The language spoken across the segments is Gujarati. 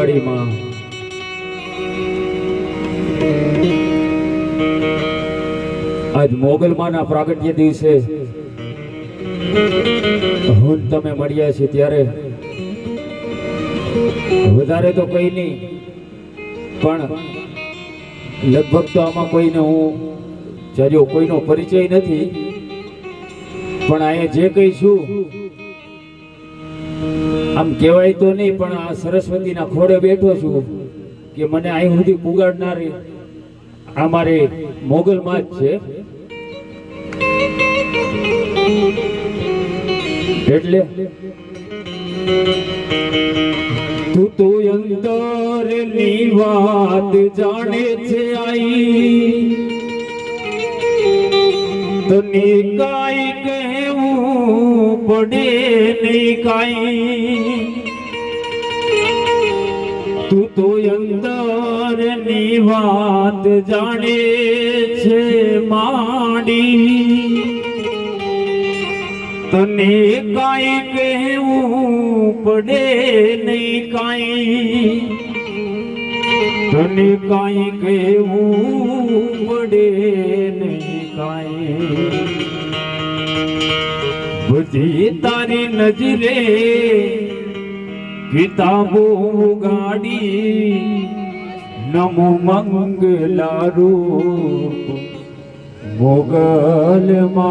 માં આજ મોગલમાના પ્રાગટ્ય દિવસે હું તમે મળ્યા છે ત્યારે વધારે તો કઈ નહીં, પણ લગભગ તો આમાં કોઈને હું ચાલ્યો કોઈનો પરિચય નથી, પણ અહીંયા જે કઈ છું આમ કહેવાય તો નહીં, પણ આ સરસ્વતીના ખોડે બેઠો છું કે મને અહીં સુધી પુગાડનારી અમારે મોગલમાં જ છે. એટલે તું તો અંદર ની વાત જાણે છે આઈ, તને કાઈ કહેવું પડે નહીં કાઈ. તું તો અંદર ની વાત જાણે છે માડી, તને કાઈ કહેવું પડે નહીં કાઈ, તને કાઈ કહેવું પડે નહીં કાઈ. બધી તારી નજરે કિતાબો ગાડી, નમો મંગલા રૂપ મોગલમાં,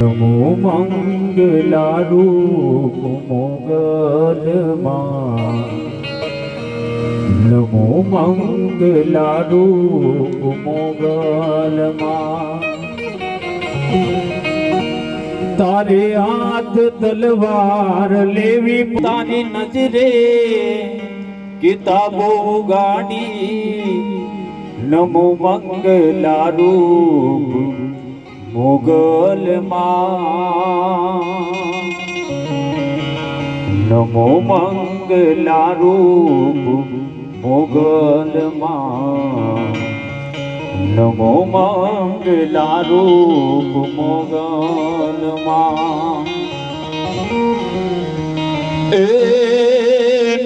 નમો મંગલા રૂપ મોગલમાં, નમો મંગલા રૂપ મોગલમાં. તારે હાથ તલવાર લેવી તારી નજરે કિતાબો ગાડી, નમો મંગલા રૂપ મોગલમાં, નમો મંગલા રૂપ મોગલમાં, નમો મંગલા રૂપ મોગલમાં. એ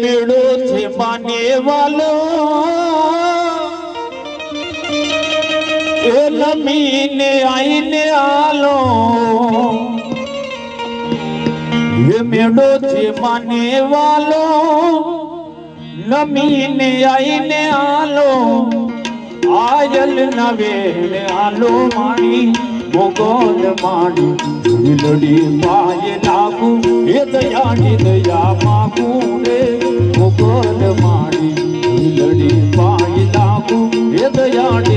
મેળો છે માને વાલો, એ લમીને આઈને આલો, એ મેળો છે માને વાલો, લમીને આઈને આલો. આયલ નવેને આલો માણી મોગલ માણી, લડી પાય લાગુ એ દયાની દયા માગુ રે મોગલ માણી, લડી પાય લાગુ એ દયાની